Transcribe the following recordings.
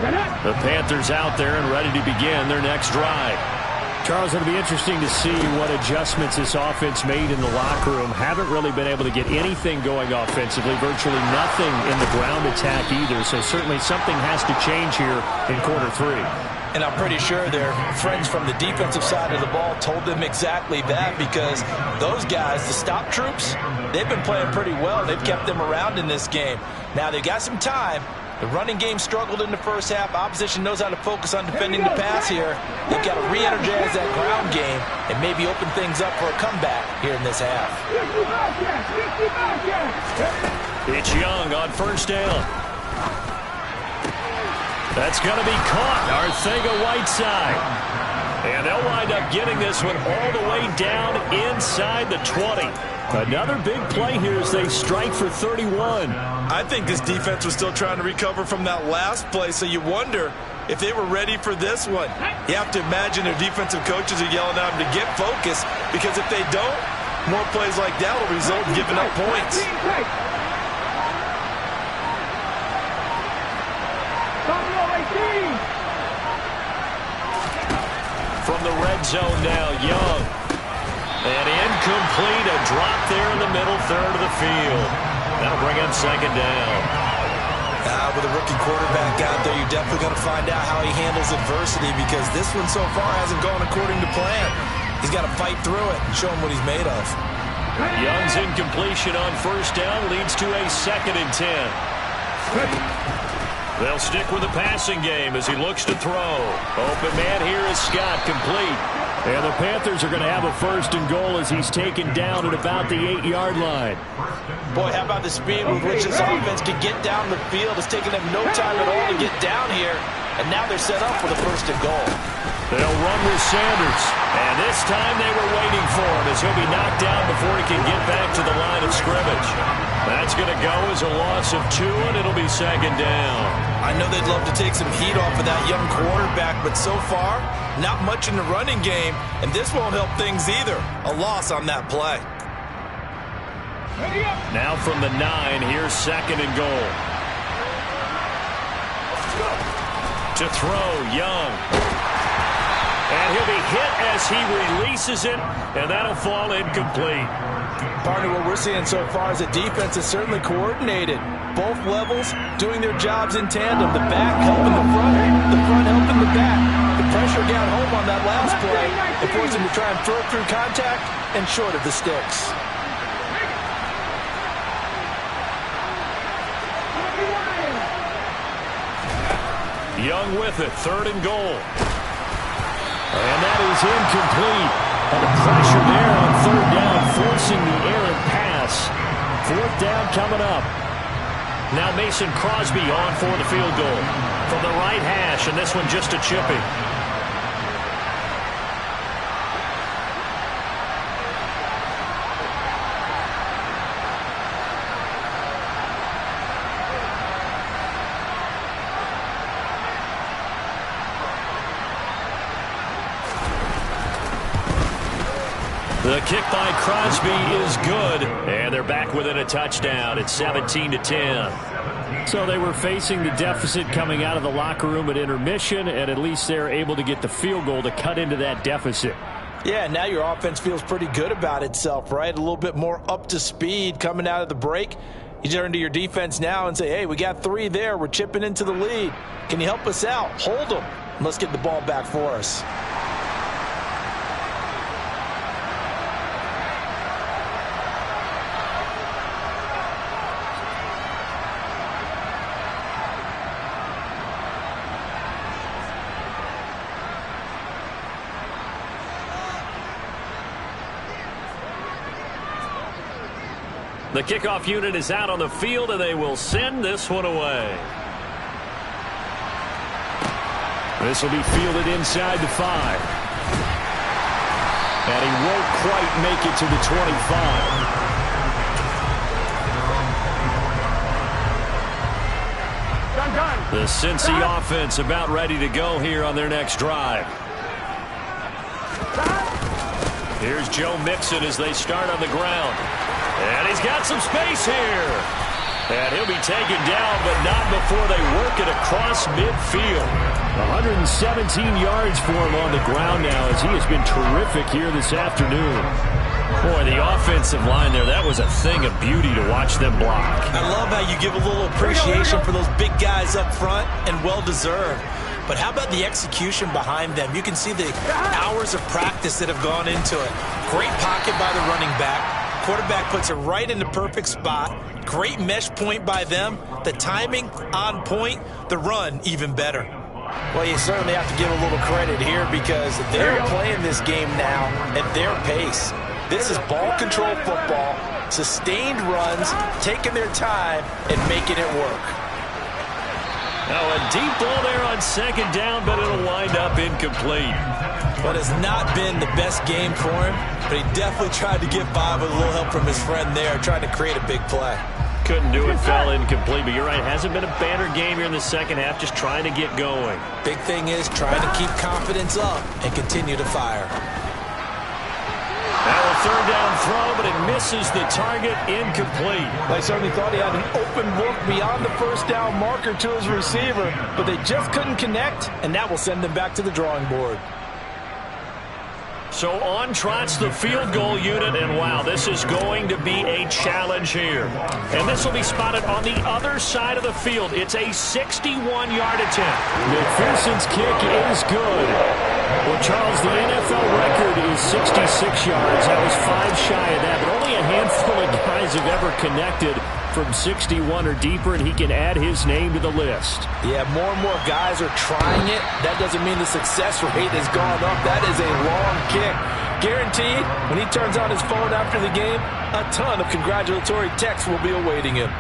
The Panthers out there and ready to begin their next drive. Charles, it'll be interesting to see what adjustments this offense made in the locker room. Haven't really been able to get anything going offensively, virtually nothing in the ground attack either. So certainly something has to change here in quarter three. And I'm pretty sure their friends from the defensive side of the ball told them exactly that, because those guys, the stop troops, they've been playing pretty well. They've kept them around in this game. Now they've got some time. The running game struggled in the first half. Opposition knows how to focus on defending the pass here. They've got to re-energize that ground game and maybe open things up for a comeback here in this half. It's Young on first down. That's going to be caught. Arcega-Whiteside. And they'll wind up getting this one all the way down inside the 20. Another big play here as they strike for 31. I think this defense was still trying to recover from that last play, so you wonder if they were ready for this one. You have to imagine their defensive coaches are yelling at them to get focused, because if they don't, more plays like that will result in giving up points. From the red zone now, Young. And incomplete, a drop there in the middle third of the field. That'll bring him second down. With a rookie quarterback out there, you're definitely going to find out how he handles adversity, because this one so far hasn't gone according to plan. He's got to fight through it and show him what he's made of. Young's incompletion on first down leads to a 2nd and 10. They'll stick with the passing game as he looks to throw. Open man here is Scott, complete. And the Panthers are going to have a 1st and goal as he's taken down at about the 8-yard line. Boy, how about the speed with which this offense can get down the field? It's taken them no time at all to get down here. And now they're set up for the 1st and goal. They'll run with Sanders. And this time they were waiting for him as he'll be knocked down before he can get back to the line of scrimmage. That's going to go as a loss of 2, and it'll be 2nd down. I know they'd love to take some heat off of that young quarterback, but so far, not much in the running game, and this won't help things either. A loss on that play. Now from the 9, here's 2nd and goal. To throw, Young. And he'll be hit as he releases it, and that'll fall incomplete. Partner, what we're seeing so far is the defense is certainly coordinated. Both levels doing their jobs in tandem. The back helping the front helping the back. The pressure got home on that last play and forced him to try and throw through contact and short of the sticks. Young with it, 3rd and goal. And that is incomplete. And the pressure there on 3rd down, forcing the errant pass. 4th down coming up. Now Mason Crosby on for the field goal from the right hash, and this one just a chipping. The kick by Crosby is good, and they're back within a touchdown. It's 17-10. So they were facing the deficit coming out of the locker room at intermission, and at least they're able to get the field goal to cut into that deficit. Yeah, now your offense feels pretty good about itself, right? A little bit more up to speed coming out of the break. You turn to your defense now and say, hey, we got 3 there. We're chipping into the lead. Can you help us out? Hold them. Let's get the ball back for us. The kickoff unit is out on the field, and they will send this one away. This will be fielded inside the 5. And he won't quite make it to the 25. The Cincy offense about ready to go here on their next drive. Here's Joe Mixon as they start on the ground. And he's got some space here. And he'll be taken down, but not before they work it across midfield. 117 yards for him on the ground now as he has been terrific here this afternoon. Boy, the offensive line there, that was a thing of beauty to watch them block. I love how you give a little appreciation for those big guys up front, and well-deserved. But how about the execution behind them? You can see the hours of practice that have gone into it. Great pocket by the running back. Quarterback puts it right in the perfect spot. Great mesh point by them. The timing on point. The run even better. Well, you certainly have to give a little credit here because they're playing this game now at their pace. This is ball control football, sustained runs, taking their time and making it work. Now a deep ball there on second down, but it'll wind up incomplete. But it's not been the best game for him, but he definitely tried to get by with a little help from his friend there, trying to create a big play. Couldn't do it, fell incomplete, but you're right, hasn't been a banner game here in the second half, just trying to get going. Big thing is trying to keep confidence up and continue to fire. Now a third down throw, but it misses the target, incomplete. They certainly thought he had an open look beyond the first down marker to his receiver, but they just couldn't connect, and that will send them back to the drawing board. So on trots the field goal unit, and wow, this is going to be a challenge here. And this will be spotted on the other side of the field. It's a 61-yard attempt. McPherson's kick is good. Well, Charles, the NFL record is 66 yards. That was 5 shy of that, but only a handful of guys have ever connected from 61 or deeper, and he can add his name to the list. Yeah, more and more guys are trying it. That doesn't mean the success rate has gone up. That is a long kick. Guaranteed, when he turns on his phone after the game, a ton of congratulatory texts will be awaiting him.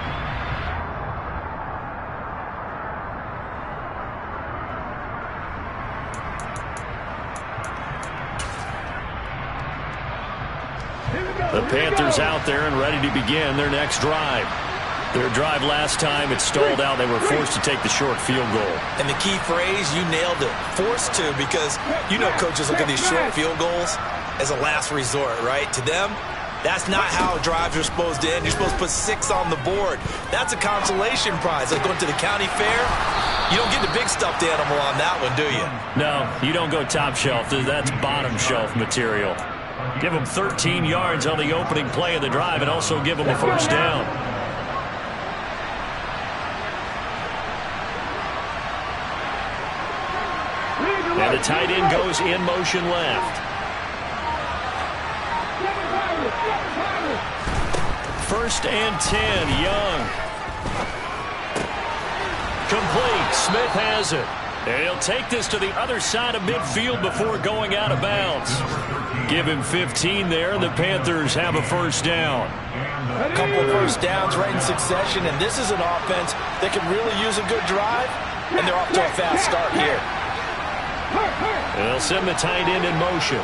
The Panthers out there and ready to begin their next drive. Their drive last time, it stalled out. They were forced to take the short field goal. And the key phrase, you nailed it. Forced to, because you know coaches look at these short field goals as a last resort, right? To them, that's not how drives are supposed to end. You're supposed to put 6 on the board. That's a consolation prize. Like going to the county fair, you don't get the big stuffed animal on that one, do you? No, you don't go top shelf. That's bottom shelf material. Give them 13 yards on the opening play of the drive and also give them a first down. And the tight end goes in motion left. First and 10, Young. Complete. Smith has it. And he'll take this to the other side of midfield before going out of bounds. Give him 15 there, and the Panthers have a first down. A couple of first downs right in succession, and this is an offense that can really use a good drive, and they're off to a fast start here. They'll send the tight end in motion.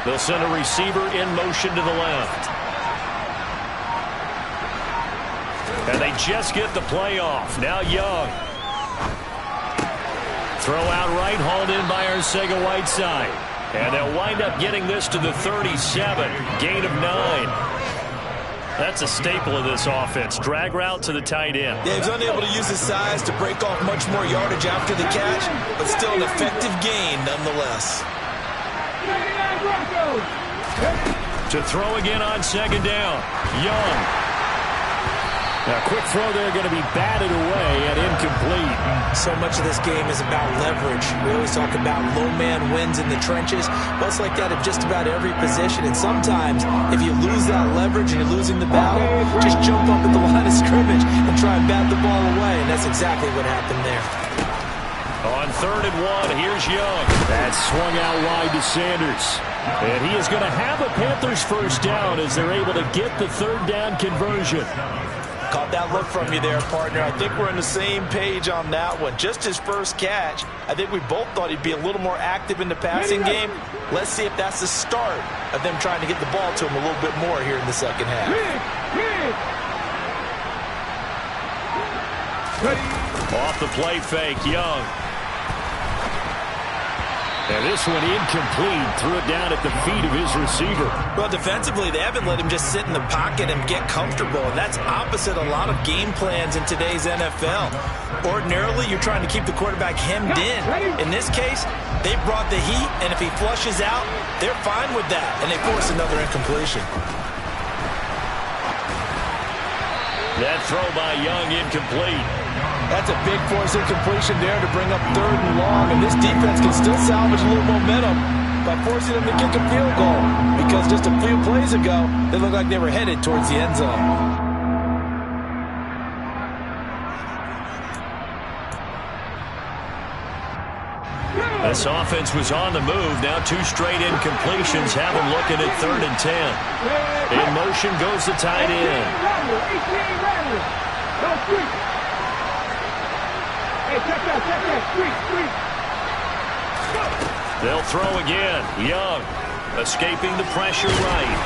They'll send a receiver in motion to the left. And they just get the play off. Now Young. Throw out right, hauled in by Arcega-Whiteside. And they'll wind up getting this to the 37. Gain of 9. That's a staple of this offense. Drag route to the tight end. Yeah, he's unable to use his size to break off much more yardage after the catch, but still an effective gain nonetheless. To throw again on second down. Young. Now, a quick throw there going to be batted away and incomplete. So much of this game is about leverage. We always talk about low man wins in the trenches. Well, it's like that at just about every position. And sometimes, if you lose that leverage and you're losing the battle, just jump up at the line of scrimmage and try and bat the ball away. And that's exactly what happened there. On 3rd and 1, here's Young. That's swung out wide to Sanders. And he is going to have a Panthers first down as they're able to get the 3rd down conversion. Caught that look from you there, partner. I think we're on the same page on that one. Just his first catch. I think we both thought he'd be a little more active in the passing game. Let's see if that's the start of them trying to get the ball to him a little bit more here in the second half. Off the play fake, Young. And this one incomplete. Threw it down at the feet of his receiver. Well, defensively, they haven't let him just sit in the pocket and get comfortable. And that's opposite a lot of game plans in today's NFL. Ordinarily, you're trying to keep the quarterback hemmed in. In this case, they brought the heat, and if he flushes out, they're fine with that. And they force another incompletion. That throw by Young incomplete. That's a big force incompletion there to bring up 3rd and long, and this defense can still salvage a little momentum by forcing them to kick a field goal, because just a few plays ago, they looked like they were headed towards the end zone. This offense was on the move. Now 2 straight incompletions have them looking at 3rd and 10. In motion goes the tight end. They'll throw again. Young escaping the pressure right.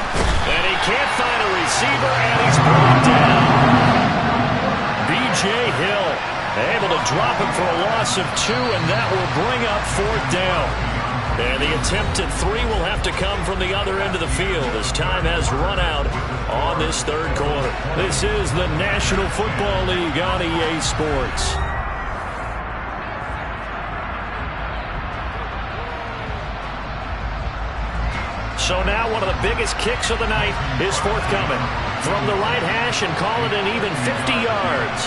And he can't find a receiver, and he's brought down. B.J. Hill able to drop him for a loss of 2, and that will bring up 4th down. And the attempt at 3 will have to come from the other end of the field as time has run out on this 3rd quarter. This is the National Football League on EA Sports. So now one of the biggest kicks of the night is forthcoming. From the right hash and call it an even 50 yards.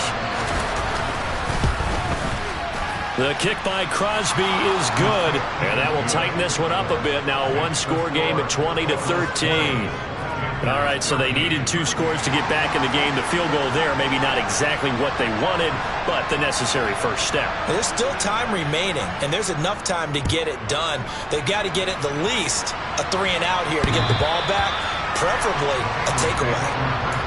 The kick by Crosby is good, and that will tighten this one up a bit. Now a 1-score game at 20-13. All right, so they needed 2 scores to get back in the game. The field goal there, maybe not exactly what they wanted, but the necessary first step. There's still time remaining, and there's enough time to get it done. They've got to get at the least a 3-and-out here to get the ball back, preferably a takeaway.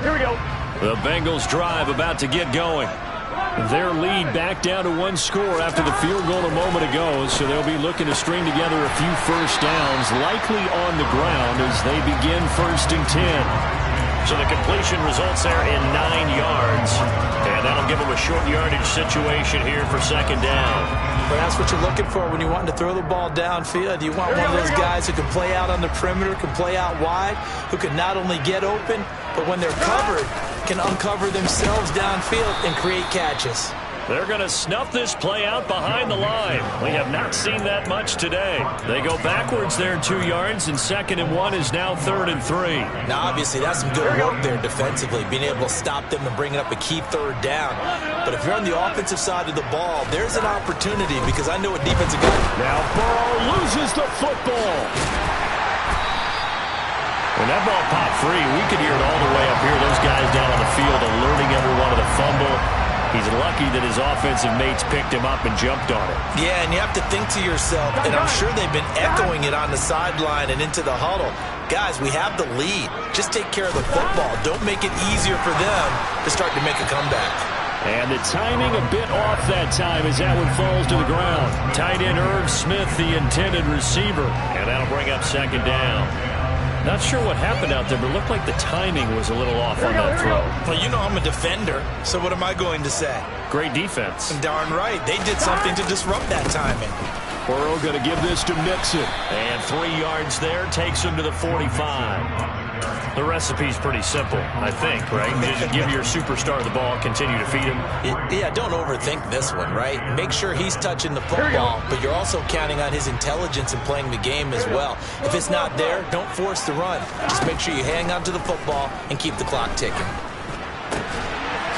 Here we go. The Bengals drive about to get going. Their lead back down to 1 score after the field goal a moment ago, so they'll be looking to string together a few first downs, likely on the ground as they begin 1st and 10. So the completion results there in 9 yards, and that'll give them a short yardage situation here for 2nd down. But that's what you're looking for when you're wanting to throw the ball downfield. You want one of those guys who can play out on the perimeter, can play out wide, who can not only get open, but when they're covered, can uncover themselves downfield and create catches. They're going to snuff this play out behind the line. We have not seen that much today. They go backwards there 2 yards, and 2nd and 1 is now 3rd and 3. Now, obviously, that's some good work there defensively, being able to stop them and bring up a key 3rd down. But if you're on the offensive side of the ball, there's an opportunity because I know a defensive guy. Now Burrow loses the football. When that ball popped free, we could hear it all the way up here. Those guys down on the field alerting everyone of the fumble. He's lucky that his offensive mates picked him up and jumped on it. Yeah, and you have to think to yourself, and I'm sure they've been echoing it on the sideline and into the huddle. Guys, we have the lead. Just take care of the football. Don't make it easier for them to start to make a comeback. And the timing a bit off that time as that one falls to the ground. Tight end Irv Smith, the intended receiver. And that'll bring up 2nd down. Not sure what happened out there, but it looked like the timing was a little off on that throw. Well, you know I'm a defender, so what am I going to say? Great defense. Darn right. They did something to disrupt that timing. Burrow going to give this to Mixon. And 3 yards there takes him to the 45. The recipe's pretty simple, I think, right? Just give your superstar the ball, continue to feed him. Yeah, don't overthink this one, right? Make sure he's touching the football, but you're also counting on his intelligence in playing the game as well. If it's not there, don't force the run. Just make sure you hang on to the football and keep the clock ticking.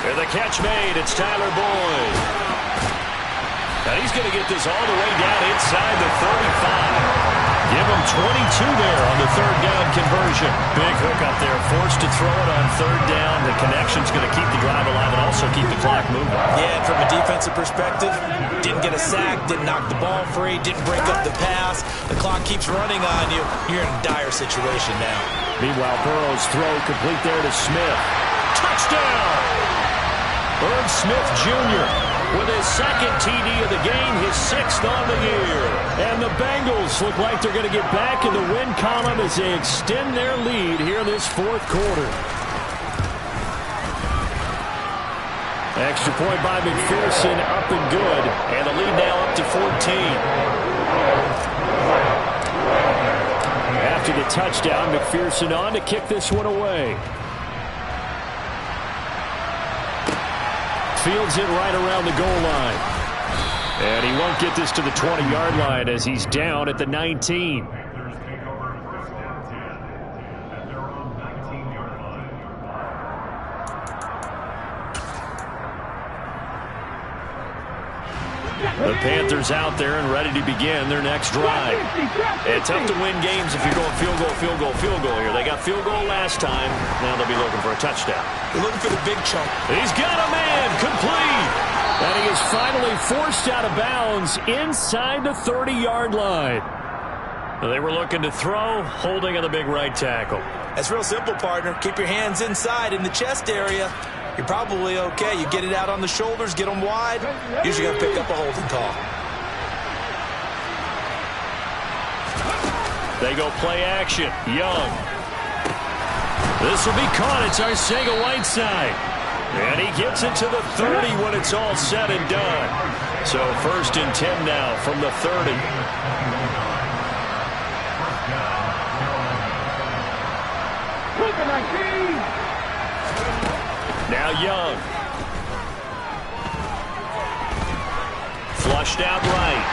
And the catch made, it's Tyler Boyd. Now he's going to get this all the way down inside the 35. Give him 22 there on the 3rd down conversion. Big hook up there, forced to throw it on 3rd down. The connection's going to keep the drive alive and also keep the clock moving. Yeah, and from a defensive perspective, didn't get a sack, didn't knock the ball free, didn't break up the pass. The clock keeps running on you. You're in a dire situation now. Meanwhile, Burrow's throw complete there to Smith. Touchdown! Irv Smith Jr. with his second TD of the game, his 6th on the year. And the Bengals look like they're going to get back in the win column as they extend their lead here this 4th quarter. Extra point by McPherson, up and good. And the lead now up to 14. After the touchdown, McPherson on to kick this one away. Fields it right around the goal line. And he won't get this to the 20-yard line as he's down at the 19. The Panthers out there and ready to begin their next drive. It's tough to win games if you're going field goal, field goal, field goal here. They got field goal last time. Now they'll be looking for a touchdown. They're looking for the big chunk. He's got a man complete. And he is finally forced out of bounds inside the 30-yard line. They were looking to throw, holding on the big right tackle. That's real simple, partner. Keep your hands inside in the chest area. You're probably okay. You get it out on the shoulders, get them wide. Usually going to pick up a holding call. They go play action. Young. This will be caught. It's Arcega-Whiteside. And he gets it to the 30 when it's all said and done. So 1st and 10 now from the 30. Now Young. Flushed out right.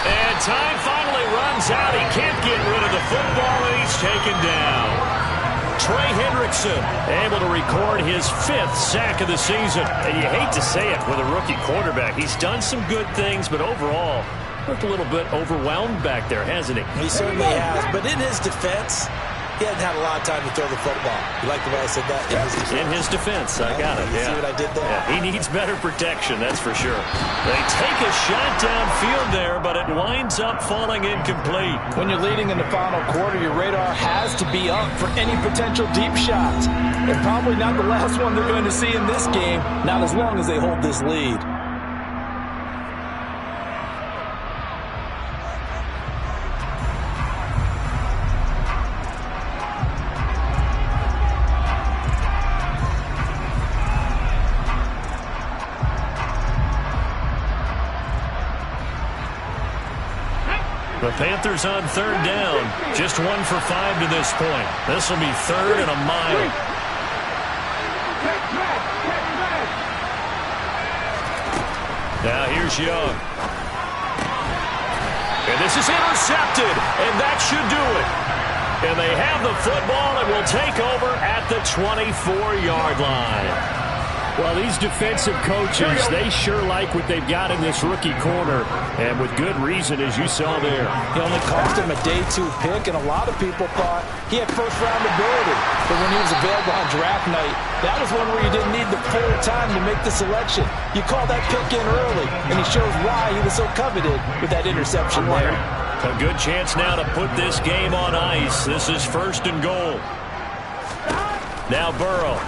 And time finally runs out. He can't get rid of the football, and he's taken down. Trey Hendrickson able to record his 5th sack of the season. And you hate to say it with a rookie quarterback. He's done some good things, but overall, looked a little bit overwhelmed back there, hasn't he? He certainly has. But in his defense, he hadn't had a lot of time to throw the football. You like the way I said that? In his defense, I got it. You see what I did there? Yeah, he needs better protection, that's for sure. They take a shot downfield there, but it winds up falling incomplete. When you're leading in the final quarter, your radar has to be up for any potential deep shots. And probably not the last one they're going to see in this game, not as long as they hold this lead. The Panthers on 3rd down. Just 1 for 5 to this point. This will be 3rd and a mile. Now here's Young. And this is intercepted. And that should do it. And they have the football and will take over at the 24-yard line. Well, these defensive coaches, they sure like what they've got in this rookie corner, and with good reason, as you saw there. He only cost him a day 2 pick, and a lot of people thought he had first-round ability. But when he was available on draft night, that was one where you didn't need the full time to make the selection. You call that pick in early, and he shows why he was so coveted with that interception there. A good chance now to put this game on ice. This is 1st and goal. Now Burrow.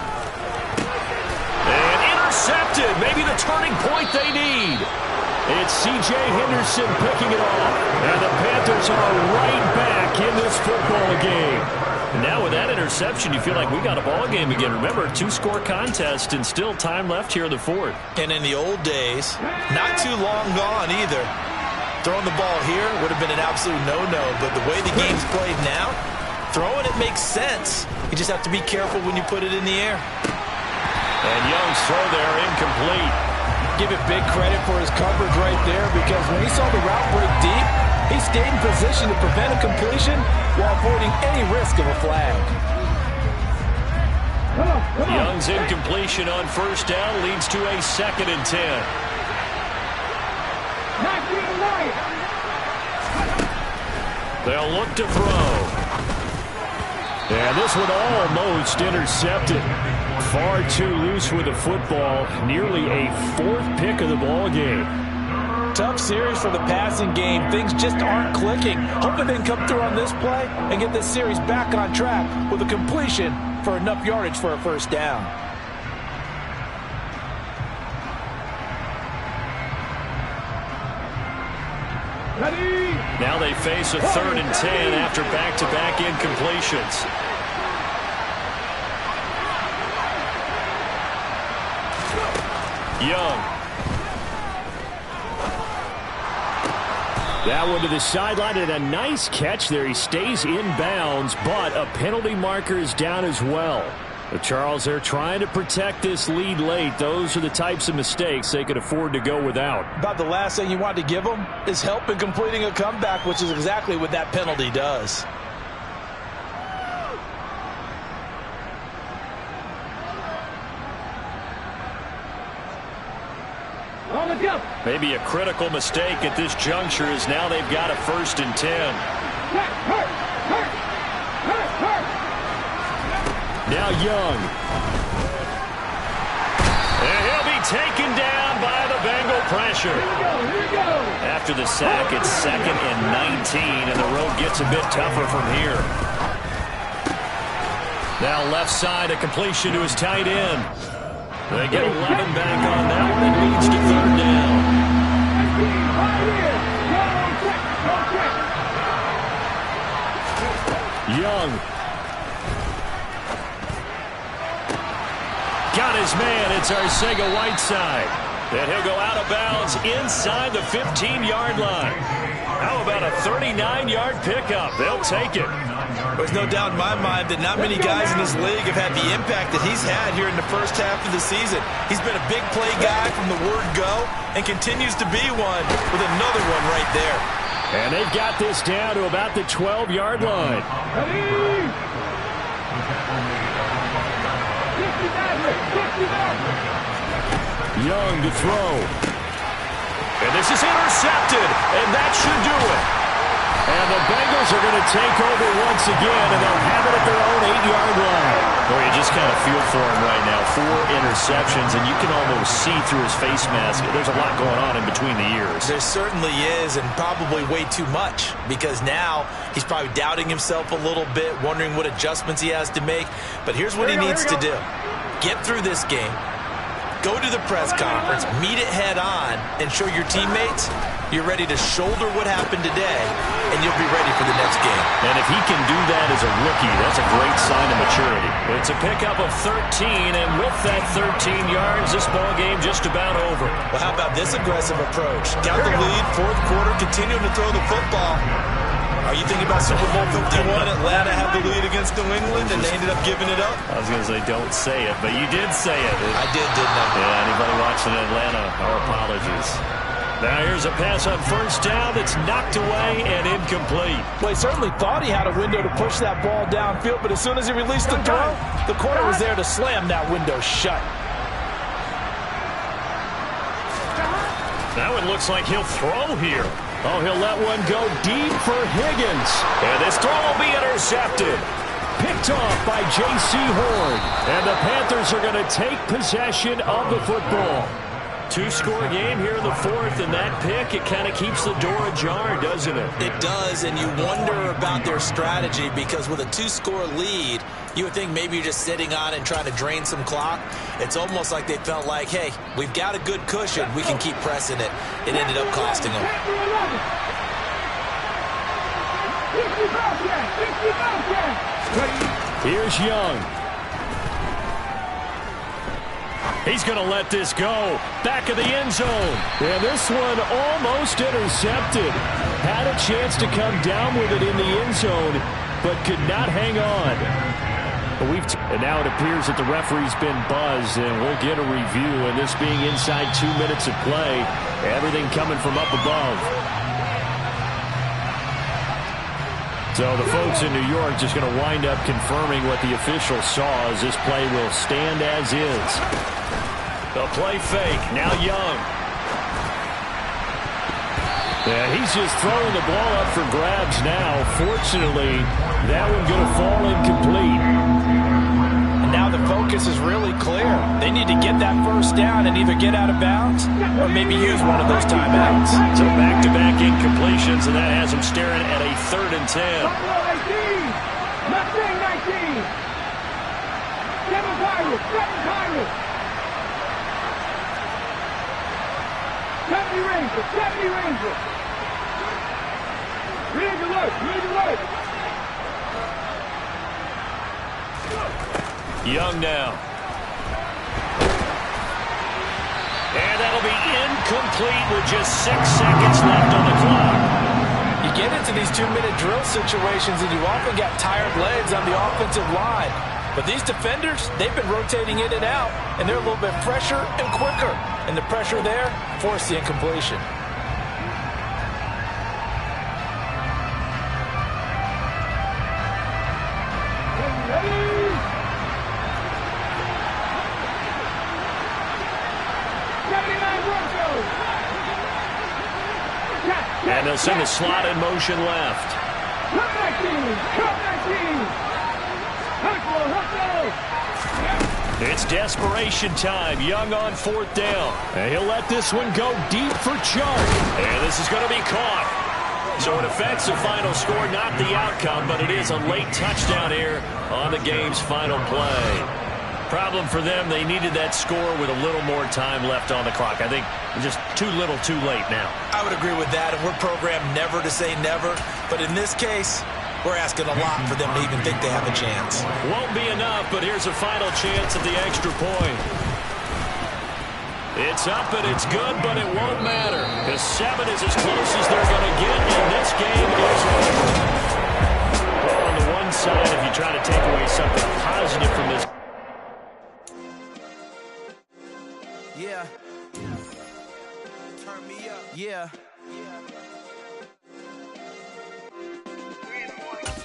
And intercepted. Maybe the turning point they need. It's C.J. Henderson picking it off. And the Panthers are right back in this football game. And now with that interception, you feel like we got a ball game again. Remember, 2-score contest and still time left here in the 4th. And in the old days, not too long gone either. Throwing the ball here would have been an absolute no-no. But the way the game's played now, throwing it makes sense. You just have to be careful when you put it in the air. And Young's throw there incomplete. Give it big credit for his coverage right there, because when he saw the route break deep, he stayed in position to prevent a completion while avoiding any risk of a flag. Young's incompletion on 1st down leads to a 2nd and 10. They'll look to throw. And this one almost intercepted. Far too loose with the football. Nearly a 4th pick of the ball game. Tough series for the passing game. Things just aren't clicking. Hoping they can come through on this play and get this series back on track with a completion for enough yardage for a 1st down. Now they face a 3rd and 10 after back-to-back incompletions. Young. That one to the sideline, and a nice catch there. He stays in bounds, but a penalty marker is down as well. The Charles, they're trying to protect this lead late. Those are the types of mistakes they could afford to go without. About the last thing you want to give them is help in completing a comeback, which is exactly what that penalty does. Maybe a critical mistake at this juncture is now they've got a 1st and 10. Now Young. And he'll be taken down by the Bengal pressure. After the sack, it's 2nd and 19, and the road gets a bit tougher from here. Now left side, a completion to his tight end. They get 11 back on that one. It leads to 3rd down. Young. Got his man. It's Arcega-Whiteside. And he'll go out of bounds inside the 15-yard line. How about a 39-yard pickup? They'll take it. There's no doubt in my mind that not many guys in this league have had the impact that he's had here in the first half of the season. He's been a big play guy from the word go and continues to be one with another one right there. And they've got this down to about the 12-yard line. Young to throw. And this is intercepted, and that should do it. And the Bengals are going to take over once again, and they'll have it at their own 8-yard line. Boy, you just kind of feel for him right now. 4 interceptions, and you can almost see through his face mask. There's a lot going on in between the ears. There certainly is, and probably way too much, because now he's probably doubting himself a little bit, wondering what adjustments he has to make. But here's what he needs to do. Get through this game. Go to the press conference, meet it head on, and show your teammates you're ready to shoulder what happened today, and you'll be ready for the next game. And if he can do that as a rookie, that's a great sign of maturity. It's a pickup of 13, and with that 13 yards, this ball game just about over. Well, how about this aggressive approach? Got the lead, 4th quarter, continuing to throw the football. Are you thinking about Super Bowl 51? Atlanta had the lead against New England, and they ended up giving it up? I was going to say, don't say it, but you did say it. I did, didn't I? Yeah, anybody watching Atlanta, our apologies. Now here's a pass on 1st down that's knocked away and incomplete. Well, he certainly thought he had a window to push that ball downfield, but as soon as he released the throw, the corner was there to slam that window shut. Now it looks like he'll throw here. Oh, he'll let one go deep for Higgins. And this throw will be intercepted. Picked off by J.C. Horn. And the Panthers are going to take possession of the football. 2-score game here in the 4th, and that pick, it kind of keeps the door ajar, doesn't it? It does, and you wonder about their strategy, because with a 2-score lead, you would think maybe you're just sitting on and trying to drain some clock. It's almost like they felt like, hey, we've got a good cushion. We can keep pressing it. It ended up costing them. Here's Young. He's going to let this go. Back of the end zone. And this one almost intercepted. Had a chance to come down with it in the end zone, but could not hang on. And now it appears that the referee's been buzzed, and we'll get a review. And this being inside 2 minutes of play, everything coming from up above. So the folks in New York just going to wind up confirming what the official saw, as this play will stand as is. The play fake. Now Young. Yeah, he's just throwing the ball up for grabs now. Fortunately, that one going to fall incomplete. And now the focus is really clear. They need to get that 1st down and either get out of bounds or maybe use one of those timeouts. So back-to-back incompletions, and that has them staring at a 3rd and 10. 70 Rangers. Young now. And that'll be incomplete with just 6 seconds left on the clock. You get into these 2-minute drill situations and you often got tired legs on the offensive line. But these defenders, they've been rotating in and out, and they're a little bit fresher and quicker. And the pressure there forced the incompletion. And they'll send the slot in motion left. It's desperation time. Young on 4th down. And he'll let this one go deep for Chuck. And this is going to be caught. So it affects the final score, not the outcome, but it is a late touchdown here on the game's final play. Problem for them, they needed that score with a little more time left on the clock. I think just too little too late now. I would agree with that, and we're programmed never to say never. But in this case, we're asking a lot for them to even think they have a chance. Won't be enough, but here's a final chance at the extra point. It's up and it's good, but it won't matter. Because 7 is as close as they're going to get, and this game is over. Well, on the one side, if you try to take away something positive from this. Yeah. Turn me up. Yeah.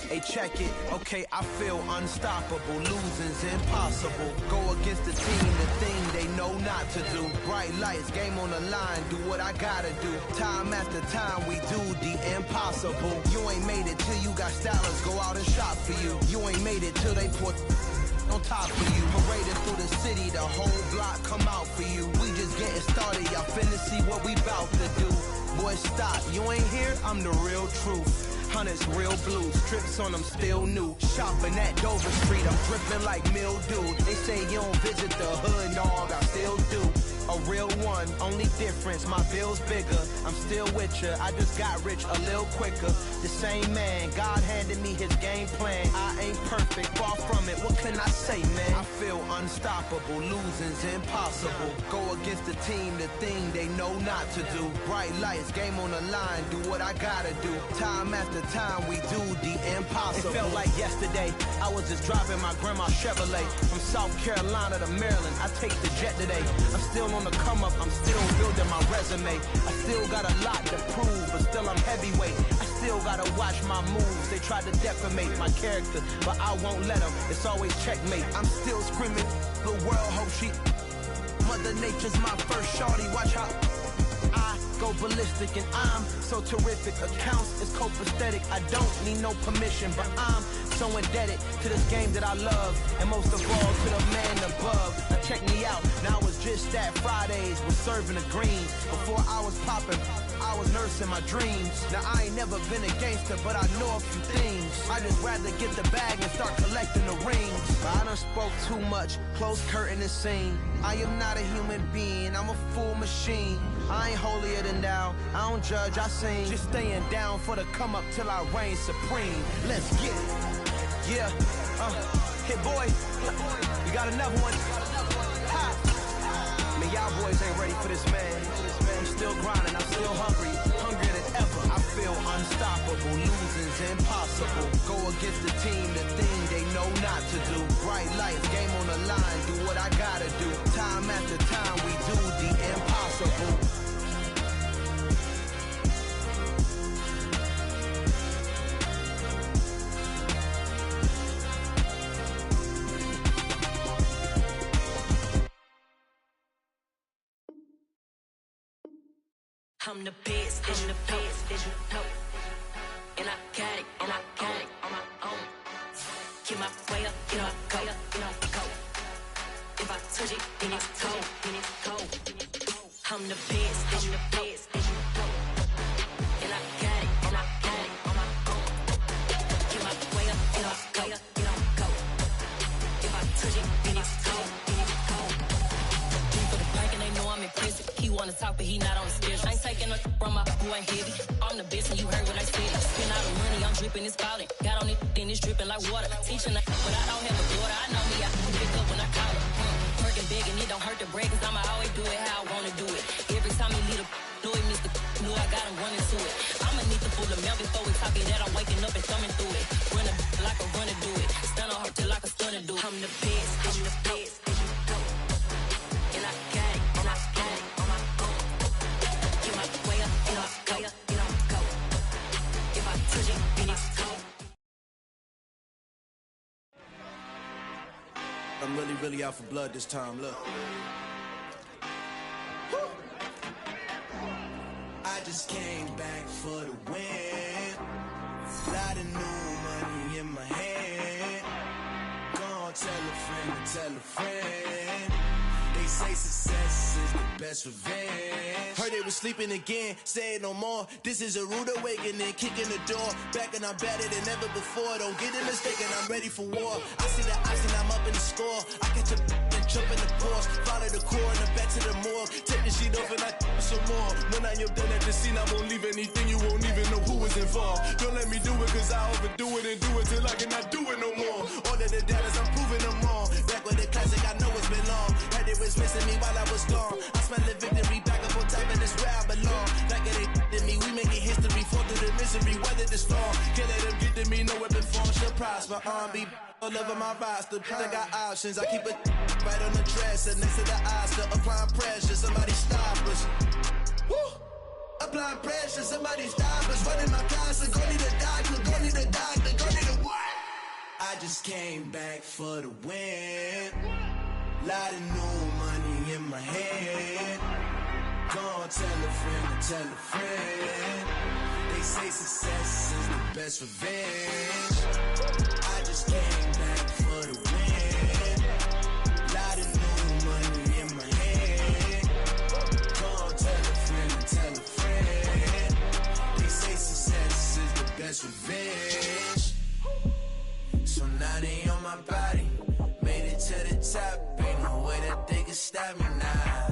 Hey, check it. Okay, I feel unstoppable. Losing's impossible. Go against the team, the thing they know not to do. Bright lights, game on the line. Do what I gotta do. Time after time, we do the impossible. You ain't made it till you got stylers go out and shop for you. You ain't made it till they put on top of you. Parading through the city, the whole block come out for you. We just getting started, y'all finna see what we bout to do. Boy, stop, you ain't here, I'm the real truth. Hunters, real blue, strips on them still new. Shopping at Dover Street, I'm dripping like mildew. They say you don't visit the hood, dog, I still do. A real one, only difference, my bill's bigger. I'm still with ya, I just got rich a little quicker. The same man, God handed me his game plan. I ain't perfect, far from it, what can I say, man? I feel unstoppable, losing's impossible. Go against the team, the thing they know not to do. Bright lights, game on the line, do what I gotta do. Time after time, we do the impossible. It felt like yesterday, I was just driving my grandma's Chevrolet. From South Carolina to Maryland, I take the jet today. I'm still on the come up, I'm still building my resume. I still got a lot to prove, but still I'm heavyweight. I still gotta watch my moves. They try to defamate my character, but I won't let them. It's always checkmate. I'm still screaming, the world hope she. Mother Nature's my first shorty, watch how I go ballistic, and I'm so terrific. Accounts is copacetic. I don't need no permission, but I'm so indebted to this game that I love, and most of all to the man above. Now check me out, now it's just that Fridays was serving the green. Before I was popping, I was nursing my dreams. Now I ain't never been a gangster, but I know a few things. I just rather get the bag and start collecting the rings. But I done spoke too much, close curtain is seen. I am not a human being, I'm a full machine. I ain't holier than thou, I don't judge, I sing. Just staying down for the come up till I reign supreme. Let's get it. Yeah, hit boy, we got another one. Ha. Man, y'all boys ain't ready for this, man. I'm still grinding, I'm still hungry, hungrier than ever. I feel unstoppable, losing's impossible. Go against the team, the thing they know not to do. Bright lights, game on the line, do what I gotta do. Time after time, we do the impossible. I'm the best, I'm the best, as you know. And I got it on my own. Get my way up, you know I go, go. If I touch it, then it's cold, I'm the best, as you know. And I got it on my own. Get my way up, you know I go. If I touch it, then it's cold, for the park and they know I'm impressive. He wanna talk, but he not on the schedule. I ain't taking no from my boy heavy. I'm the best, and you heard what I said. Spin out a dripping, it's falling. Got on it, then it's dripping like water. Teaching her, but I don't have a daughter. I know me, I can pick up when I call her. Working big and it don't hurt to break, cause I'ma always do it how I wanna do it. Every time he lead a know it, Mr. Knew I got him running to it. I'ma need the full amount before we talking that I'm waking up and thumbing through it. Run a like a runner do it. Stun on her till like a stunner do it. I'm the best, I'm the best, and I got it, and I got it on my own. Get my way up, and I go, and I go. If I touch it, then it's cold. I'm really out for blood this time, look. I just came back for the win. Lot of new money in my hand. Gonna tell a friend. They say success is the best revenge. Heard they was sleeping again, say it no more. This is a rude awakening, kicking the door. Back and I'm better than ever before. Don't get it mistaken, I'm ready for war. I see the ice and I'm up in the score. I catch a and jump in the course. Follow the core and the back to the morgue. Take the sheet off and I some more. When I am done at the scene, I won't leave anything. You won't even know who was involved. Don't let me do it, cause I overdo it and do it till I cannot do it no more. All of the doubters, I'm proving them wrong. Back with the classic, I know it's been long. Heard it was missing me while I was gone. I smell the victory back up on top, and it's where I belong. Like it ain't to me, we making history. Fall through the misery, weather the storm. Can't let them get to me, no weapon form shall prosper. Be all over my roster, I got options. I keep it right on the dresser, next to the Oscar. Applying pressure, somebody stop us. Woo! Applying pressure, somebody stop us. Running my closet, go need a doctor, go need a doctor, go need a what? I just came back for the win. Lot of new money in my hand. Gonna tell a friend. They say success is the best revenge. I just came back for the win. Lot of new money in my hand. Gonna tell a friend. They say success is the best revenge. So now they on my body. Made it to the top. Ain't no way that they can stop me now.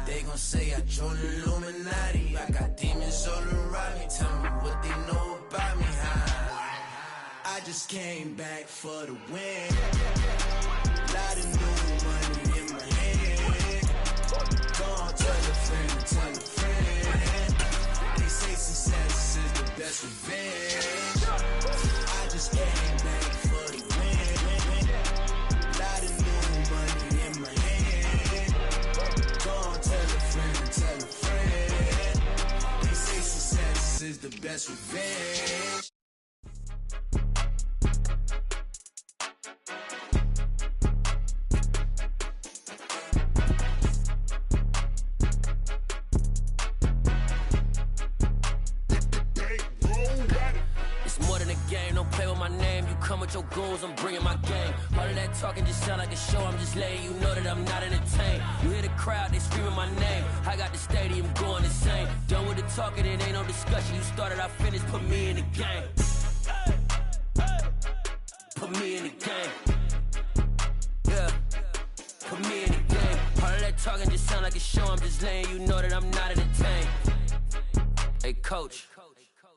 They gon' say I joined the Illuminati. I got demons all around me. Tell me what they know about me, huh? I just came back for the win. Lot of new money in my hand. Gonna tell a friend. They say success is the best revenge. I just came back for the win. Lot of new money in my hand. Gonna tell a friend. They say success is the best revenge. Come with your goons, I'm bringing my game. All of that talking just sound like a show. I'm just letting you know that I'm not entertained. You hear the crowd, they screaming my name. I got the stadium going insane. Done with the talking, it ain't no discussion. You started, I finished, put me in the game. Put me in the game. Yeah, put me in the game. All of that talking just sound like a show. I'm just letting you know that I'm not entertained. Hey, coach.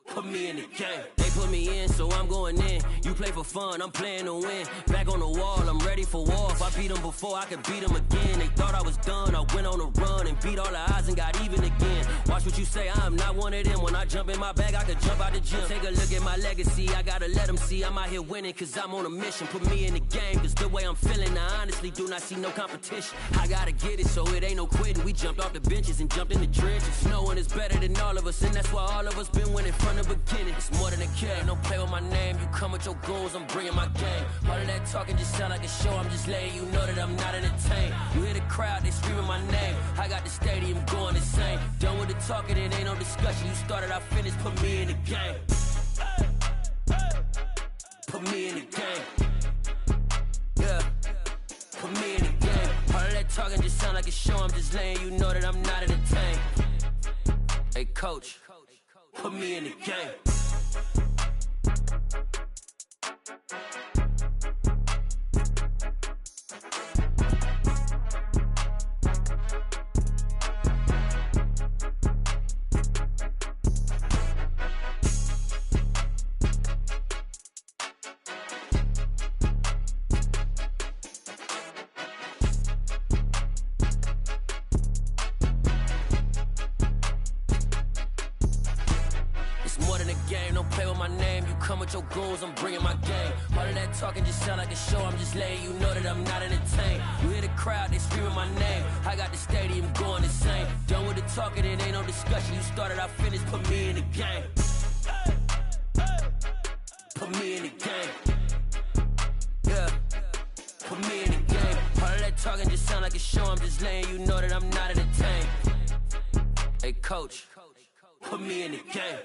Put me in the game. They put me in, so I'm going in. You play for fun, I'm playing to win. Back on the wall, I'm ready for war. If I beat them before, I could beat them again. They thought I was done, I went on a run and beat all the odds and got even again. Watch what you say, I'm not one of them. When I jump in my bag, I could jump out the gym. Take a look at my legacy, I gotta let them see I'm out here winning, cause I'm on a mission. Put me in the game, cause the way I'm feeling, I honestly do not see no competition. I gotta get it, so it ain't no quitting. We jumped off the benches and jumped in the trenches. No one is better than all of us, and that's why all of us been winning from the beginning. It's more than a kid, don't play with my name. You come with your goons, I'm bringing my game. All of that talking just sound like a show. I'm just letting you know that I'm not entertained. You hear the crowd, they screaming my name. I got the stadium going insane. Done with the talking, it ain't no discussion. You started, I finished, put me in the game. Put me in the game. Yeah, put me in the game. All of that talking just sound like a show. I'm just letting you know that I'm not entertained. Hey, coach. Put me in the game. play with my name, you come with your goons, I'm bringing my game. All of that talking just sound like a show, I'm just letting you know that I'm not entertained. You hear the crowd, they screaming my name. I got the stadium going insane. Done with the talking, it ain't no discussion. You started, I finished, put me in the game. Put me in the game. Yeah. Put me in the game. All of that talking just sound like a show, I'm just letting you know that I'm not entertained. Hey, coach, put me in the game.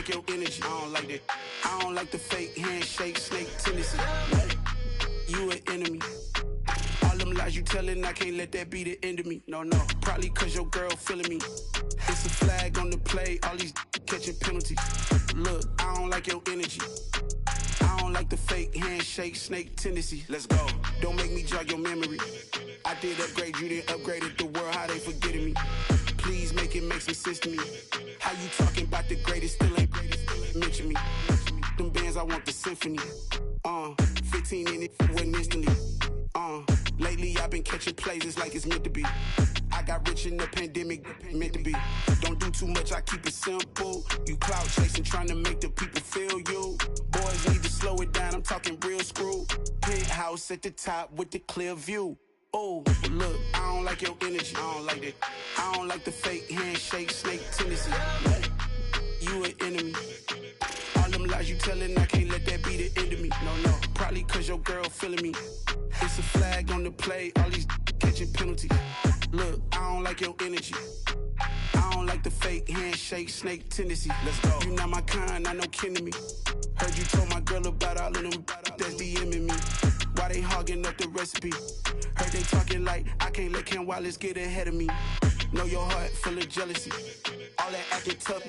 Your energy, I don't like that. I don't like the fake handshake, snake tendency. You an enemy. All them lies you telling, I can't let that be the end of me. No, probably cause your girl feeling me. It's a flag on the play, all these catching penalties. Look, I don't like your energy. I don't like the fake handshake, snake tendency. Let's go. Don't make me jog your memory. I did upgrade, you didn't upgrade it. The world, how they forgetting me. Please make it make some sense to me. How you talking about the greatest, still ain't mention me. Them bands, I want the symphony. 15 in it, wasn't instantly. Lately I've been catching plays, it's like it's meant to be. I got rich in the pandemic, meant to be. Don't do too much, I keep it simple. You clout chasing, trying to make the people feel you. Boys need to slow it down, I'm talking real screw. Penthouse at the top with the clear view. Oh, look, I don't like your energy, I don't like that. I don't like the fake handshake, snake tendency. You an enemy. All them lies you telling, I can't let that be the end of me. No, probably cause your girl feeling me. It's a flag on the play, all these catching penalties. Look, I don't like your energy. I don't like the fake handshake, snake tendency. Let's go. You not my kind, not no kin to me. Heard you told my girl about all of them that's DMing me. Why they hogging up the recipe? Heard they talking like I can't let Ken Wallace get ahead of me. Know your heart full of jealousy. All that acting tough,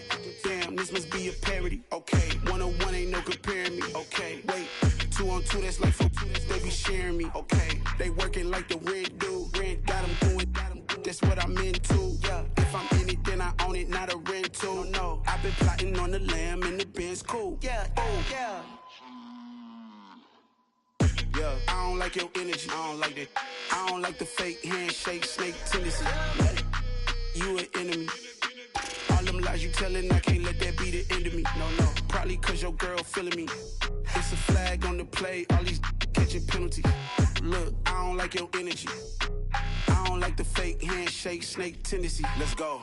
damn, this must be a parody. Okay, 1-on-1 ain't no comparing me. Okay, wait, 2-on-2, that's like 4, they be sharing me. Okay, they working like the rent dude. Rent got them doing, that's what I'm into. Yeah, if I'm in it, then I own it, not a rental. No, I've been plotting on the lamb and the Benz cool. Yeah, yeah. Yeah, I don't like your energy, I don't like that. I don't like the fake handshake, snake tendency. You an enemy. All them lies you telling, I can't let that be the end of me. No, probably cause your girl feeling me. It's a flag on the play, all these catching penalties. Look, I don't like your energy. I don't like the fake handshake, snake tendency. Let's go.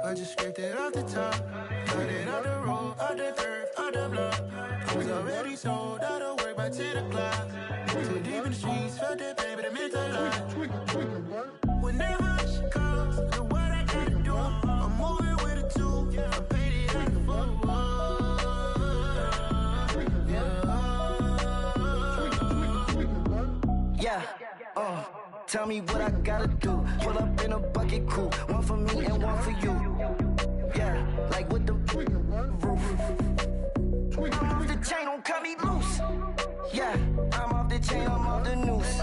I just scraped it off the top, cut it off the road, off the turf, off the block. I was already sold out of work by 10 o'clock. Too deep in the streets, felt that pain, but it meant a lot. Whenever she calls, know what I gotta do. I'm moving with a two, I'm painted like a fool. Yeah, tell me what I gotta do. Pull up in a bucket crew, one for me and one for you. Yeah, like with the roof. I'm off the chain, don't cut me loose. Yeah, I'm off the chain, I'm off the noose.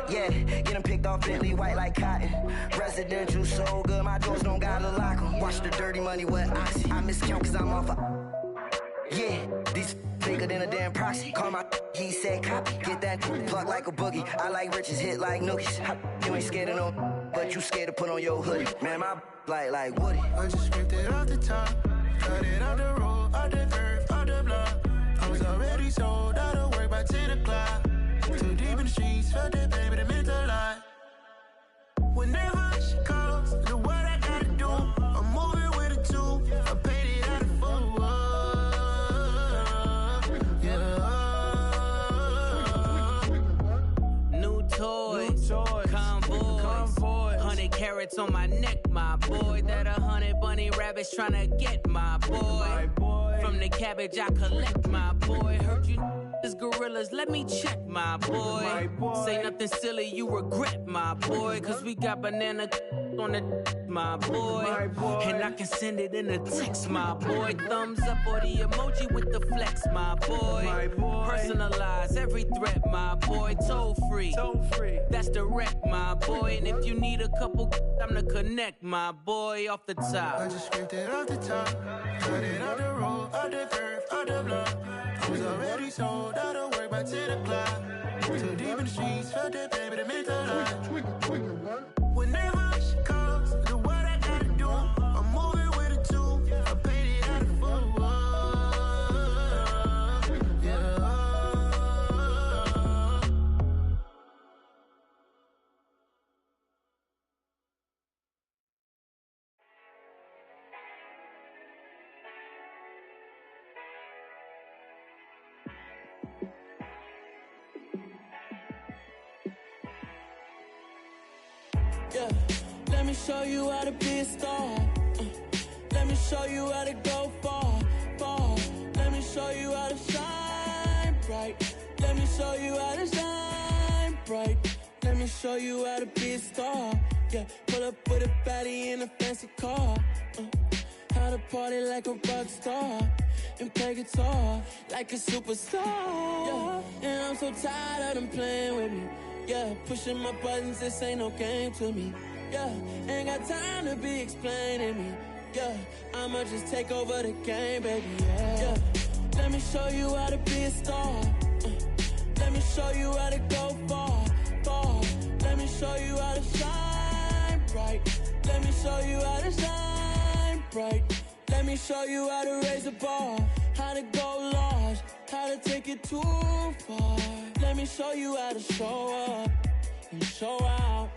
Yeah, getting picked off Bentley, white like cotton. Residential so good, my doors don't gotta lock 'em. Watch the dirty money with Oxy. I miscount cause I'm off yeah, these bigger than a damn proxy. Call my he said copy. Get that plug like a boogie. I like riches, hit like nookies. You ain't scared of no, but you scared to put on your hoodie. Man, my like Woody. I just scraped it off the top, cut it off the road, off the turf, off the block. I was already sold out of work by 10 o'clock. Too deep in the streets, felt that pain, but it meant a lot. Whenever she calls, know what I gotta do. I'm moving with a two, I paid it out of four. Convoy, 100 carats on my neck, my boy. That 100 bunny rabbits tryna get my boy. From the cabbage I collect, my boy. Heard you is gorillas, let me check, my boy. Say nothing silly, you regret, my boy. Cause we got banana on the direct, my boy. And I can send it in a text, my boy. Thumbs up or the emoji with the flex, my boy. Personalize every threat, my boy. Toll free. That's direct, my boy. And if you need a couple, I'm to connect, my boy, off the top. I just scraped it off the top, cut it off the road, off the curve, off the block. I was already sold out of work by 10 o'clock. Too deep in the streets, felt that baby, that meant a lot. Whenever she calls, do what I gotta do. I'm moving with a two, I paid it out of full. Yeah, let me show you how to be a star. Let me show you how to go far, far. Let me show you how to shine bright. Let me show you how to shine bright. Let me show you how to be a star. Yeah, pull up with a baddie in a fancy car. How to party like a rock star and play guitar like a superstar. Yeah, and I'm so tired of them playing with me. Yeah, pushing my buttons, this ain't no game to me. Yeah, ain't got time to be explaining me. Yeah, I'ma just take over the game, baby. Yeah, let me show you how to be a star. Let me show you how to go far, far. Let me show you how to shine bright. Let me show you how to shine bright. Let me show you how to raise the bar, how to go large, how to take it too far. Let me show you how to show up and show out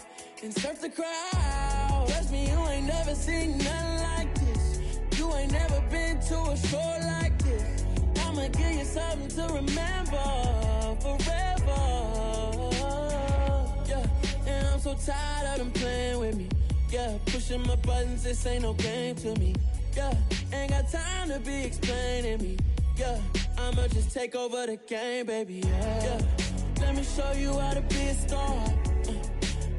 and surf the crowd. Trust me, you ain't never seen nothing like this. You ain't never been to a show like this. I'ma give you something to remember forever. Yeah, and I'm so tired of them playing with me. Yeah, pushing my buttons, this ain't no game to me. Yeah, ain't got time to be explaining me. Yeah, I'ma just take over the game, baby. Yeah, let me show you how to be a star.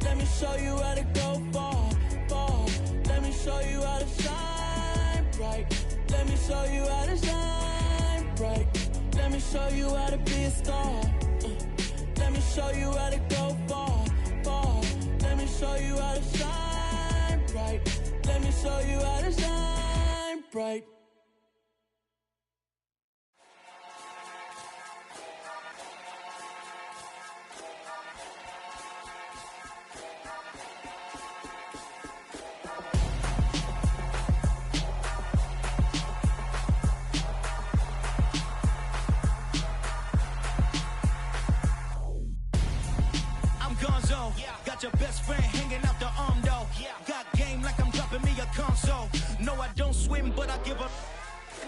Let me show you how to go far, far. Let me show you how to shine bright. Let me show you how to shine bright. Let me show you how to be a star. Let me show you how to go far, far. Let me show you how to shine bright. Let me show you how to shine bright. Got your best friend hanging out the arm though. Got game like I'm dropping me a console. No, I don't swim, but I give a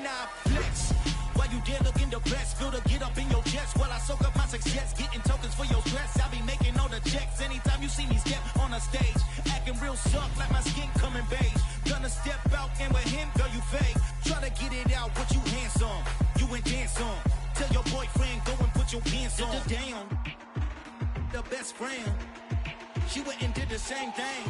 nah flex. While you there looking the best, feel the get up in your chest while I soak up my success, getting tokens for your stress. I be making all the checks anytime you see me step on a stage, acting real soft like my skin coming beige. Gonna step out and with him, girl, you fake. Try to get it out, what you handsome, you ain't dance on. Tell your boyfriend go and put your pants on. Down, the best friend. She went and did the same thing.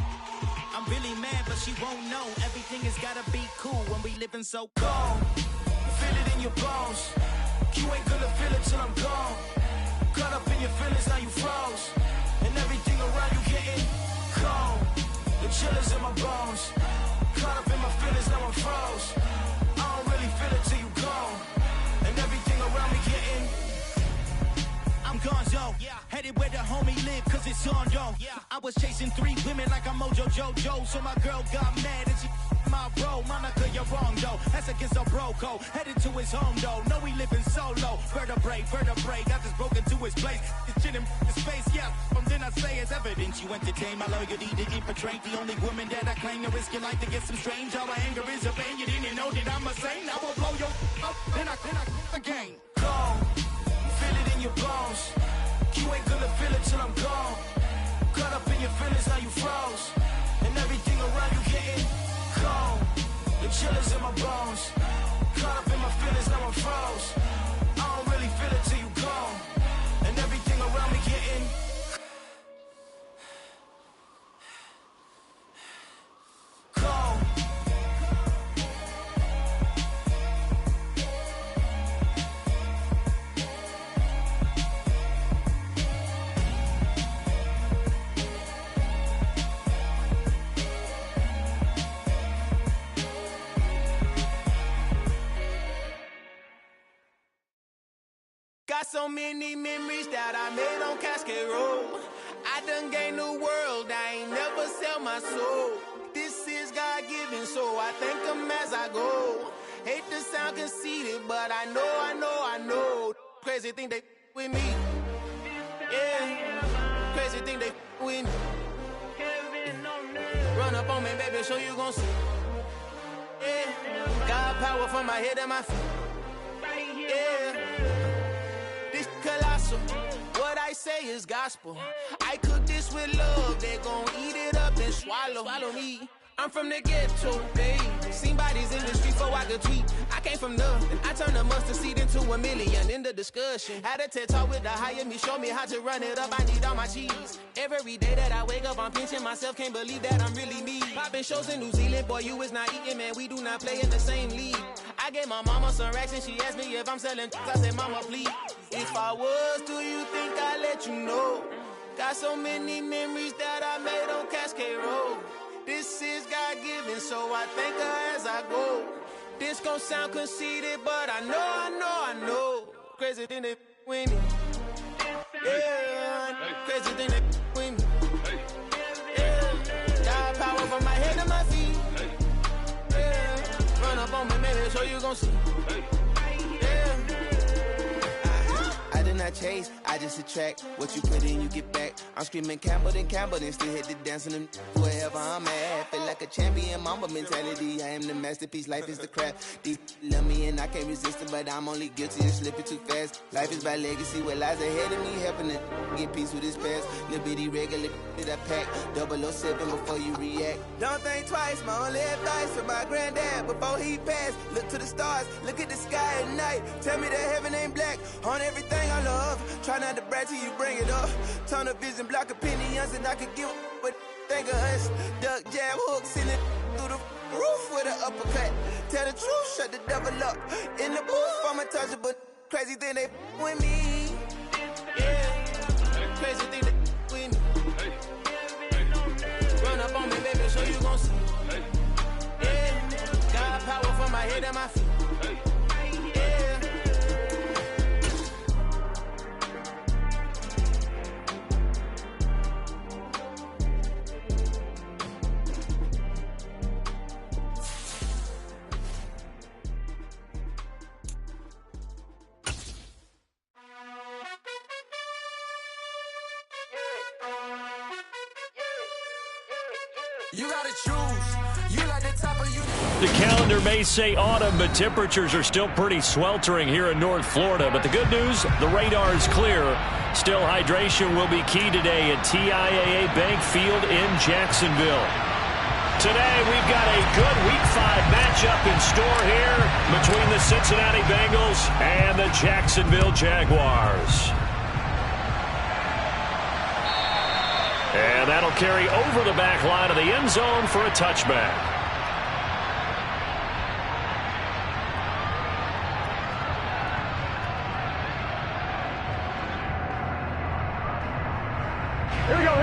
I'm really mad, but she won't know. Everything has gotta be cool when we living so cold. Feel it in your bones. You ain't gonna feel it till I'm gone. Caught up in your feelings, now you froze. And everything around you getting cold. The chill is in my bones. Caught up in my feelings, now I'm froze. I don't really feel it till you gone. And everything around me getting I'm gonzo, headed where the homie live, cause it's on though. I was chasing 3 women like I'm Mojo Jojo, so my girl got mad and she my bro. Monica, you're wrong though, that's against a bro code. Headed to his home though, know we living solo. Vertebrae, got this broken to his place. It's shit in his face, yeah, from then I say it's evidence. You entertain my loyalty to infiltrate the only woman that I claim to risk your life to get some strange. All my anger is a pain, you didn't know that I'm a saint. I will blow your up, then I again. Go. Feel it in your bones. You ain't gonna feel it till I'm gone. Caught up in your feelings, now you froze. And everything around you getting cold. The chill is in my bones. Caught up in my feelings, now I'm froze. I don't really feel it till you gone. And everything around me getting so many memories that I made on Cascade Road. I done gained the world, I ain't never sell my soul. This is God-given, so I thank him as I go. Hate to sound conceited, but I know. Crazy thing they with me. Yeah, crazy thing they with me. Run up on me, baby, so you gon' see. Yeah, God power from my head and my feet. Yeah, this colossal. What I say is gospel. I cook this with love. They gon' eat it up and swallow me. I'm from the ghetto, babe. Seen bodies in the street before I could tweet. I came from nothing. I turned a mustard seed into $1 million in the discussion. Had a TED talk with the higher me, show me how to run it up. I need all my cheese. Every day that I wake up, I'm pinching myself. Can't believe that I'm really me. Popping shows in New Zealand, boy, you is not eating, man. We do not play in the same league. I gave my mama some racks and she asked me if I'm selling. I said, mama, please. If I was, do you think I'd let you know? Got so many memories that I made on Cascade Road. This is God-given, so I thank her as I go. This gon' sound conceited, but I know. Crazy thing they with me. Yeah, crazy thing they with me. Yeah, God power from my head to my feet. Yeah, run up on me, maybe, so you gon' see. Yeah. I did not chase, I just attract. What you put in, you get back. I'm screaming Campbell, then still hit the dance and wherever I'm at. Feel like a champion, mamba mentality. I am the masterpiece, life is the crap. Deep love me and I can't resist it, but I'm only guilty of slipping too fast. Life is by legacy, what lies ahead of me, helping to get peace with his past. Little bitty regular that I pack, 007 before you react. Don't think twice, my only advice for my granddad before he passed. Look to the stars, look at the sky at night. Tell me that heaven ain't black on everything I love. Try not to brag till you bring it up. Tunnel vision, block opinions, and I could give but think of us. Duck, jab, hook, send it through the roof with an uppercut. Tell the truth, shut the devil up. In the booth, I'm untouchable. Crazy thing they with me. Yeah, crazy thing they with me. Run up on me, baby, so you gon' see. Yeah, God power from my head and my feet. You gotta choose. You like the top of you. The calendar may say autumn, but temperatures are still pretty sweltering here in North Florida. But the good news, the radar is clear. Still, hydration will be key today at TIAA Bank Field in Jacksonville. Today, we've got a good Week 5 matchup in store here between the Cincinnati Bengals and the Jacksonville Jaguars. And that'll carry over the back line of the end zone for a touchback. Here we go.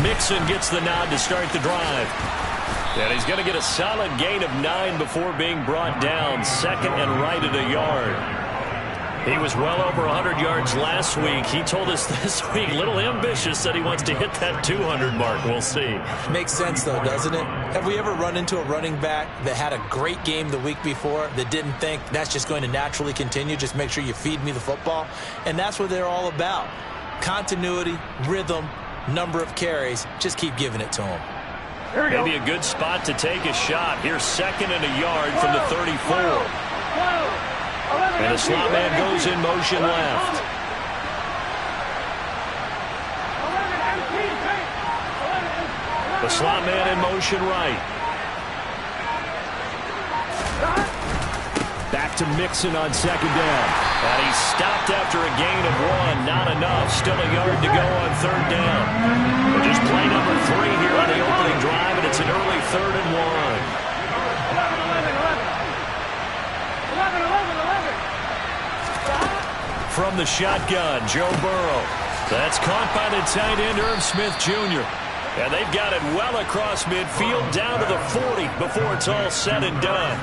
Mixon gets the nod to start the drive. And he's going to get a solid gain of 9 before being brought down. Second and right at a yard. He was well over 100 yards last week. He told us this week, a little ambitious, that he wants to hit that 200 mark. We'll see. Makes sense, though, doesn't it? Have we ever run into a running back that had a great game the week before that didn't think that's just going to naturally continue? Just make sure you feed me the football. And that's what they're all about. Continuity, rhythm, number of carries. Just keep giving it to him. Maybe a good spot to take a shot. Here's second and a yard from the 34. And the slot man goes in motion left. The slot man in motion right. Back to Mixon on second down. And he's stopped after a gain of 1. Not enough. Still a yard to go on third down. We're just play number 3 here on the opening drive, and it's an early 3rd and 1. From the shotgun, Joe Burrow. That's caught by the tight end, Irv Smith Jr. And they've got it well across midfield down to the 40 before it's all said and done.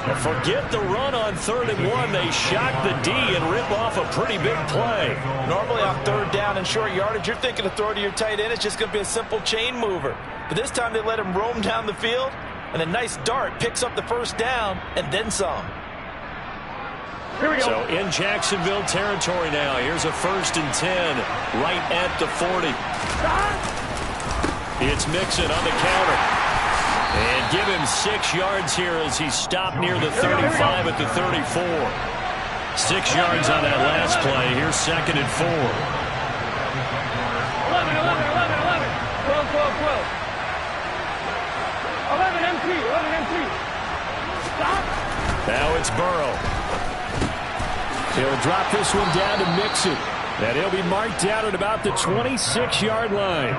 And forget the run on 3rd and 1. They shock the D and rip off a pretty big play. Normally on 3rd down and short yardage, you're thinking to throw to your tight end. It's just going to be a simple chain mover. But this time they let him roam down the field, and a nice dart picks up the 1st down and then some. Here we go. So in Jacksonville territory now. Here's a 1st and 10 right at the 40. It's Mixon on the counter. And give him 6 yards here as he's stopped near the 35 at the 34. 6 yards on that last play. Here's 2nd and 4. 11, 12, 12, 12. 11 MT. Stop. Now it's Burrow. He'll drop this one down to Mixon. And he'll be marked down at about the 26-yard line.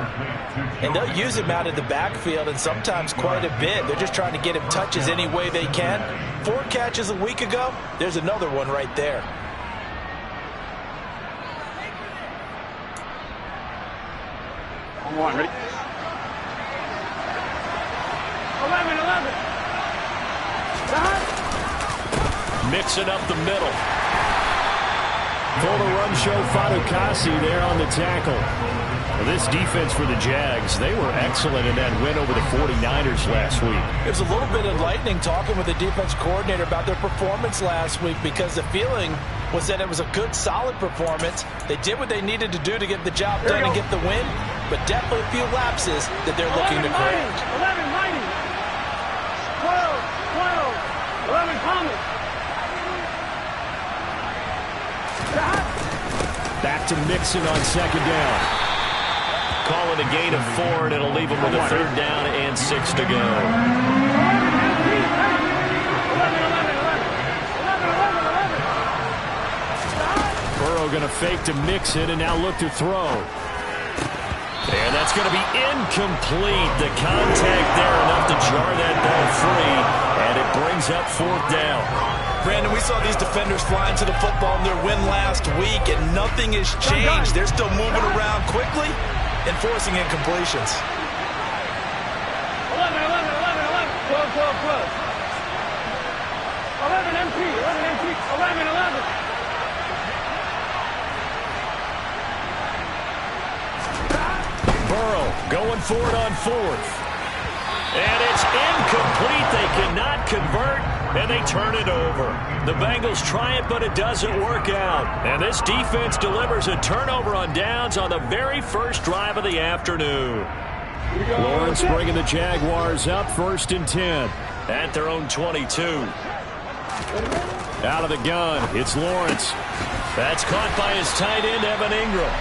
And they'll use him out of the backfield, and sometimes quite a bit. They're just trying to get him touches any way they can. 4 catches a week ago. There's another one right there. Come on, ready? 11. Mixing up the middle. For the run show, Kese there on the tackle. Well, this defense for the Jags, they were excellent in that win over the 49ers last week. It was a little bit enlightening talking with the defense coordinator about their performance last week, because the feeling was that it was a good, solid performance. They did what they needed to do to get the job done and get the win, but definitely a few lapses that they're looking to correct. 11, 12, 11, Thomas. Back to Mixon on 2nd down. Calling a gain of 4, and it'll leave him with a 3rd down and 6 to go. Burrow going to fake to Mixon and now look to throw. And that's going to be incomplete. The contact there enough to jar that ball free, and it brings up 4th down. Brandon, we saw these defenders flying to the football in their win last week, and nothing has changed. They're still moving around quickly and forcing incompletions. 11, 12, 12, 12. 11 MT, 11, 11. Burrow going for it on 4th. And it's incomplete. They cannot convert, and they turn it over. The Bengals try it, but it doesn't work out. And this defense delivers a turnover on downs on the very first drive of the afternoon. Lawrence bringing the Jaguars up, 1st and 10 at their own 22. Out of the gun, it's Lawrence. That's caught by his tight end, Evan Ingram.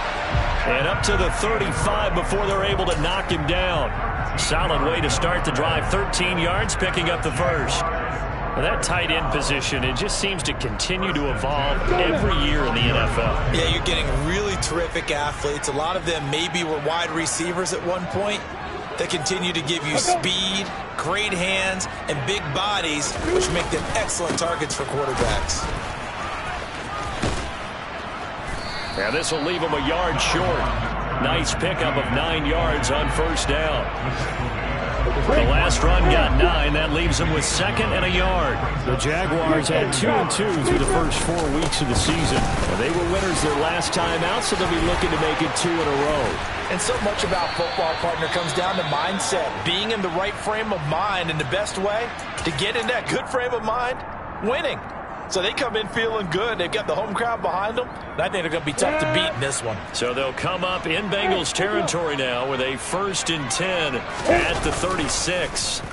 And up to the 35 before they're able to knock him down. Solid way to start the drive. 13 yards, picking up the 1st. Well, that tight end position, it just seems to continue to evolve every year in the NFL. Yeah, you're getting really terrific athletes. A lot of them maybe were wide receivers at one point. They continue to give you speed, great hands, and big bodies, which make them excellent targets for quarterbacks. Now this will leave him a yard short. Nice pickup of 9 yards on 1st down. The last run got 9. That leaves them with 2nd and a yard. The Jaguars had 2 and 2 through the first 4 weeks of the season. They were winners their last time out, so they'll be looking to make it 2 in a row. And so much about football, partner, comes down to mindset. Being in the right frame of mind, and the best way to get in that good frame of mind, winning. So they come in feeling good. They've got the home crowd behind them. And I think they're going to be tough to beat in this one. So they'll come up in Bengals territory now with a 1st and 10 at the 36.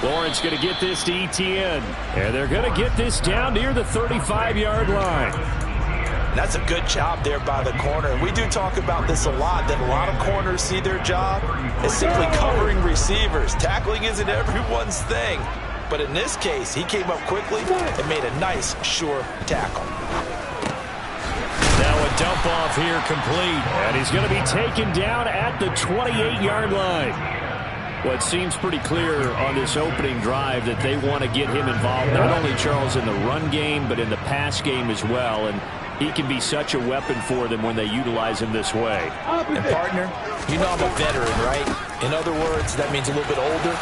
Lawrence going to get this to ETN. And they're going to get this down near the 35-yard line. That's a good job there by the corner. And we do talk about this a lot, that a lot of corners see their job as simply covering receivers. Tackling isn't everyone's thing. But in this case, he came up quickly and made a nice, sure tackle. Now a dump off here complete. And he's going to be taken down at the 28-yard line. Well, it seems pretty clear on this opening drive that they want to get him involved, not only, Charles, in the run game, but in the pass game as well. And He can be such a weapon for them when they utilize him this way. And partner, you know I'm a veteran, right? In other words, that means a little bit older.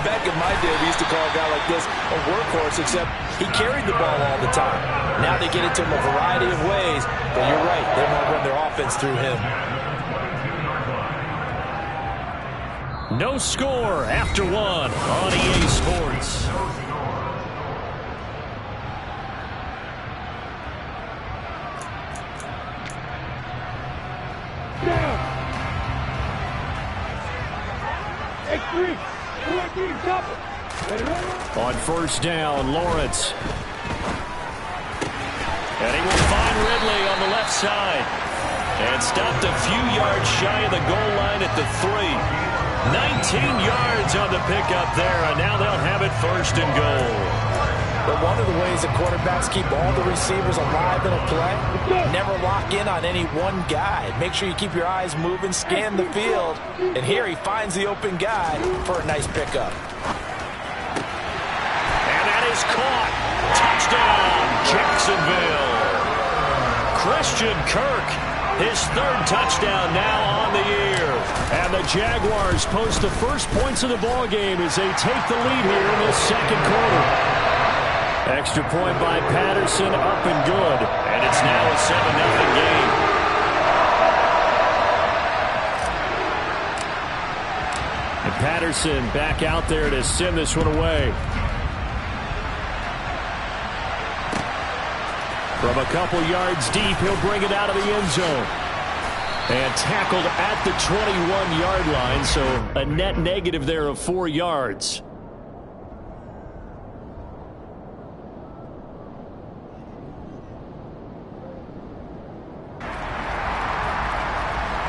Back in my day, we used to call a guy like this a workhorse, except he carried the ball all the time. Now they get it to him a variety of ways, but you're right, they want to run their offense through him. No score after one on EA Sports. On first down, Lawrence. And he will find Ridley on the left side. And stopped a few yards shy of the goal line at the 3. 19 yards on the pickup there, and now they'll have it first and goal. But one of the ways that quarterbacks keep all the receivers alive in a play, never lock in on any one guy. Make sure you keep your eyes moving, scan the field. And here he finds the open guy for a nice pickup. And that is caught. Touchdown, Jacksonville. Christian Kirk, his third touchdown now on the year. And the Jaguars post the first points of the ballgame as they take the lead here in this second quarter. Extra point by Patterson, up and good. And it's now a 7-0 game. And Patterson back out there to send this one away. From a couple yards deep, he'll bring it out of the end zone. And tackled at the 21-yard line, so a net negative there of 4 yards.